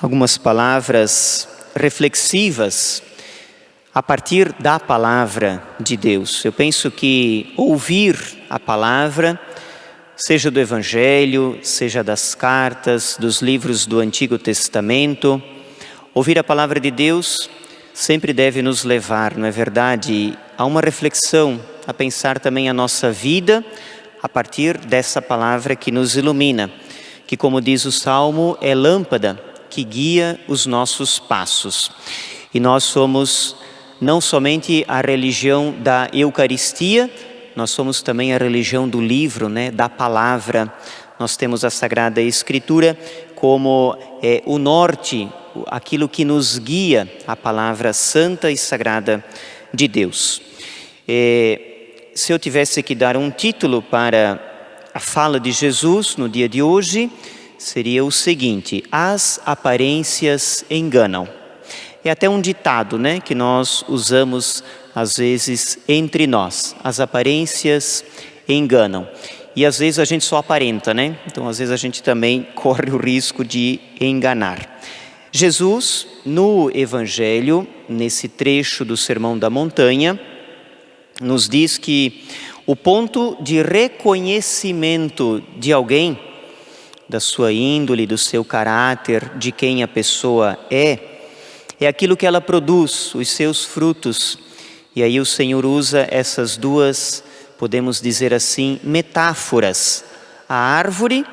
algumas palavras reflexivas a partir da palavra de Deus. Eu penso que ouvir a palavra, seja do Evangelho, seja das cartas, dos livros do Antigo Testamento, ouvir a palavra de Deus sempre deve nos levar, não é verdade, a uma reflexão, a pensar também a nossa vida a partir dessa palavra que nos ilumina, que, como diz o Salmo, é lâmpada que guia os nossos passos. E nós somos não somente a religião da Eucaristia, nós somos também a religião do livro, da palavra. Nós temos a Sagrada Escritura como o norte, aquilo que nos guia, a palavra santa e sagrada de Deus. Se eu tivesse que dar um título para a fala de Jesus no dia de hoje, seria o seguinte: as aparências enganam. É até um ditado, que nós usamos às vezes entre nós. As aparências enganam. E às vezes a gente só aparenta, Então às vezes a gente também corre o risco de enganar. Jesus, no Evangelho, nesse trecho do Sermão da Montanha, nos diz que o ponto de reconhecimento de alguém, da sua índole, do seu caráter, de quem a pessoa é aquilo que ela produz, os seus frutos. E aí o Senhor usa essas duas, podemos dizer assim, metáforas, a árvore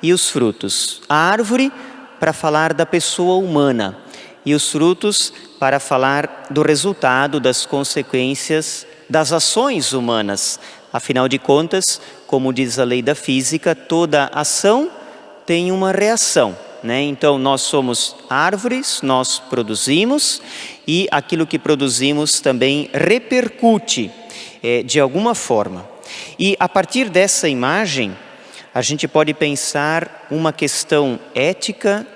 e os frutos. A árvore para falar da pessoa humana e os frutos para falar do resultado, das consequências das ações humanas. Afinal de contas, como diz a lei da física, toda ação tem uma reação. Então nós somos árvores, nós produzimos e aquilo que produzimos também repercute de alguma forma. E a partir dessa imagem, a gente pode pensar uma questão ética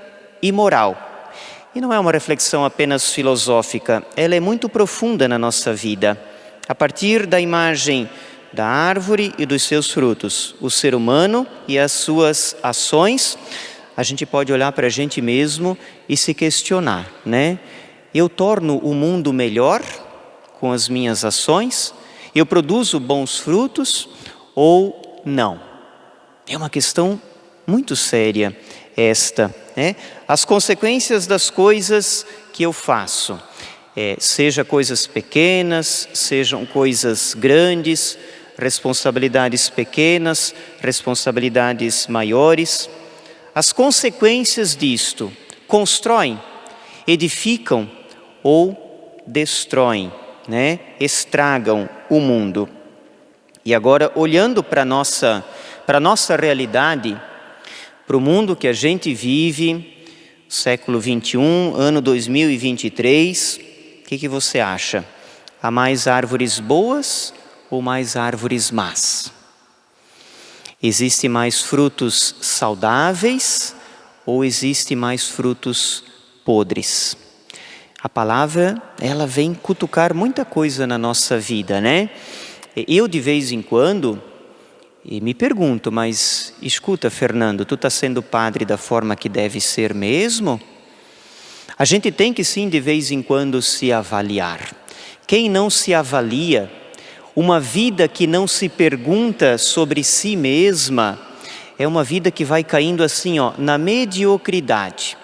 e moral. E não é uma reflexão apenas filosófica, ela é muito profunda na nossa vida. A partir da imagem da árvore e dos seus frutos, o ser humano e as suas ações, a gente pode olhar para a gente mesmo e se questionar, Eu torno o mundo melhor com as minhas ações? Eu produzo bons frutos ou não? É uma questão muito séria esta, As consequências das coisas que eu faço, seja coisas pequenas, sejam coisas grandes, responsabilidades pequenas, responsabilidades maiores. As consequências disto constroem, edificam ou destroem, estragam o mundo. E agora, olhando para a nossa realidade, para o mundo que a gente vive, século 21, ano 2023, o que você acha? Há mais árvores boas ou mais árvores más? Existe mais frutos saudáveis ou existe mais frutos podres? A palavra, ela vem cutucar muita coisa na nossa vida, Eu, de vez em quando, me pergunto, mas escuta, Fernando, tu está sendo padre da forma que deve ser mesmo? A gente tem que sim, de vez em quando, se avaliar. Quem não se avalia, uma vida que não se pergunta sobre si mesma, é uma vida que vai caindo assim, na mediocridade.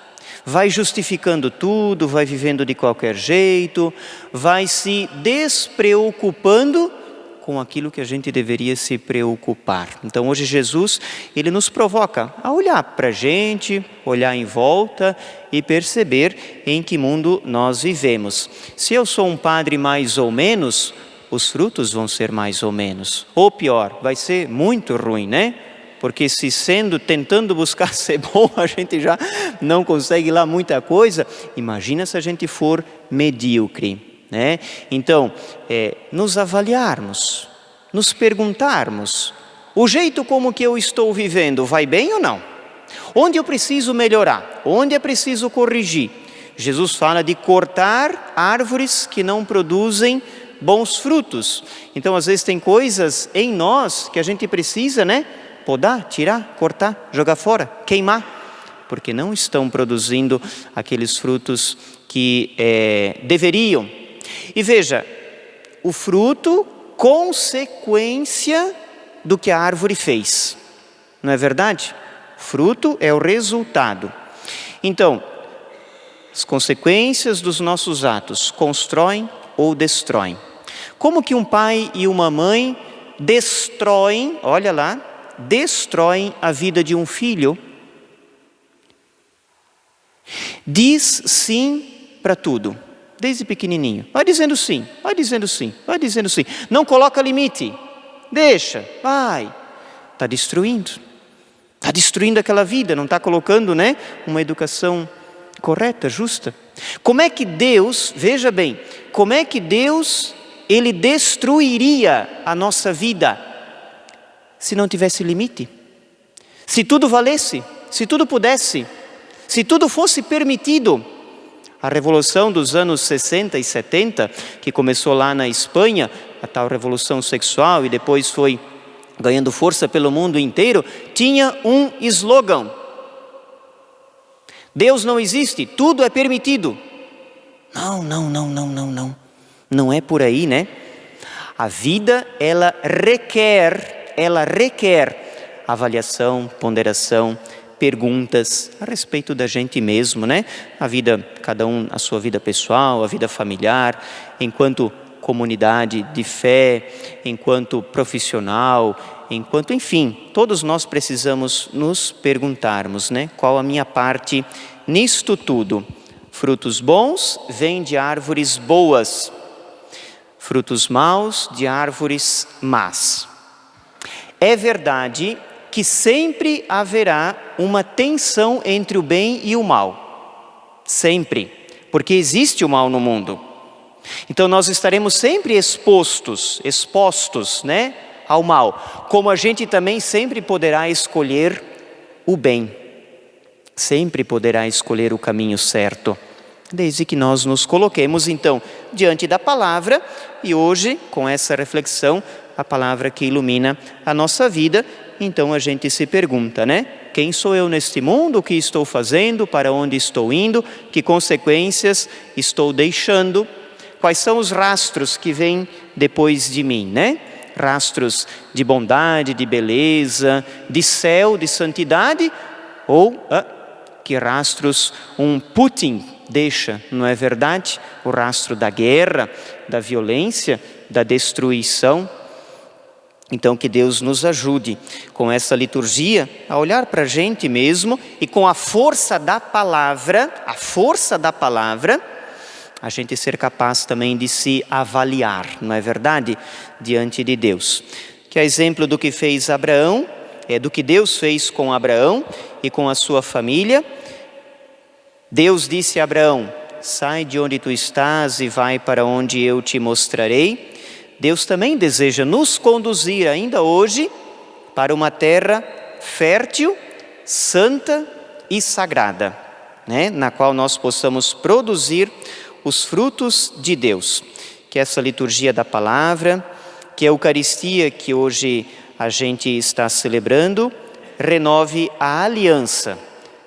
Vai justificando tudo, vai vivendo de qualquer jeito, vai se despreocupando com aquilo que a gente deveria se preocupar. Então hoje Jesus, ele nos provoca a olhar para a gente, olhar em volta e perceber em que mundo nós vivemos. Se eu sou um padre mais ou menos, os frutos vão ser mais ou menos. Ou pior, vai ser muito ruim, Porque se tentando buscar ser bom, a gente já não consegue lá muita coisa. Imagina se a gente for medíocre, Então, nos avaliarmos, nos perguntarmos, o jeito como que eu estou vivendo vai bem ou não? Onde eu preciso melhorar? Onde é preciso corrigir? Jesus fala de cortar árvores que não produzem bons frutos. Então, às vezes tem coisas em nós que a gente precisa, podar, tirar, cortar, jogar fora, queimar, porque não estão produzindo aqueles frutos que deveriam. E veja, o fruto, consequência do que a árvore fez. Não é verdade? Fruto é o resultado. Então, as consequências dos nossos atos constroem ou destroem. Como que um pai e uma mãe destroem, olha lá, destroem a vida de um filho? Diz sim para tudo, desde pequenininho. Vai dizendo sim, vai dizendo sim, vai dizendo sim. Não coloca limite, deixa, vai. Está destruindo aquela vida, não está colocando, uma educação correta, justa. Como é que Deus, veja bem, como é que Deus, Ele destruiria a nossa vida se não tivesse limite? Se tudo valesse, se tudo pudesse, se tudo fosse permitido. A revolução dos anos 60 e 70, que começou lá na Espanha, a tal revolução sexual, e depois foi ganhando força pelo mundo inteiro, tinha um slogan: Deus não existe, tudo é permitido. Não. Não é por aí, A vida, ela requer avaliação, ponderação, perguntas a respeito da gente mesmo, A vida, cada um, a sua vida pessoal, a vida familiar, enquanto comunidade de fé, enquanto profissional, enfim, todos nós precisamos nos perguntarmos, qual a minha parte nisto tudo? Frutos bons vêm de árvores boas, frutos maus de árvores más. É verdade que sempre haverá uma tensão entre o bem e o mal, sempre, porque existe o mal no mundo. Então nós estaremos sempre expostos, ao mal, como a gente também sempre poderá escolher o bem, sempre poderá escolher o caminho certo, desde que nós nos coloquemos então diante da palavra, e hoje com essa reflexão, a palavra que ilumina a nossa vida, então a gente se pergunta, quem sou eu neste mundo, o que estou fazendo, para onde estou indo, que consequências estou deixando, quais são os rastros que vêm depois de mim, Rastros de bondade, de beleza, de céu, de santidade, ou que rastros um Putin deixa, não é verdade? O rastro da guerra, da violência, da destruição. Então que Deus nos ajude com essa liturgia a olhar para a gente mesmo e com a força da palavra, a gente ser capaz também de se avaliar, não é verdade? Diante de Deus. Que a exemplo do que fez Abraão, do que Deus fez com Abraão e com a sua família. Deus disse a Abraão: sai de onde tu estás e vai para onde eu te mostrarei. Deus também deseja nos conduzir ainda hoje para uma terra fértil, santa e sagrada, na qual nós possamos produzir os frutos de Deus. Que essa liturgia da palavra, que a Eucaristia que hoje a gente está celebrando, renove a aliança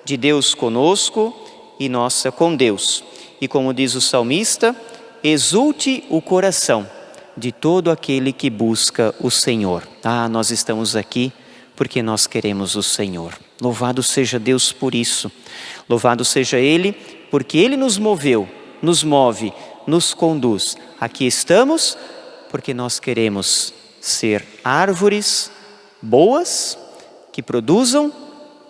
de Deus conosco e nossa com Deus. E como diz o salmista, exulte o coração de todo aquele que busca o Senhor. Nós estamos aqui porque nós queremos o Senhor. Louvado seja Deus por isso. Louvado seja Ele, porque Ele nos moveu, nos move, nos conduz. Aqui estamos porque nós queremos ser árvores boas que produzam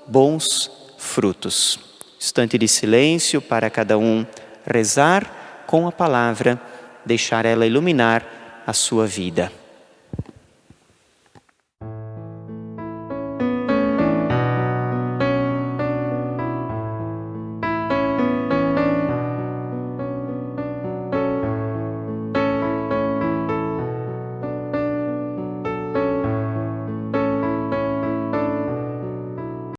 bons frutos. Instante de silêncio para cada um rezar com a palavra, deixar ela iluminar a sua vida.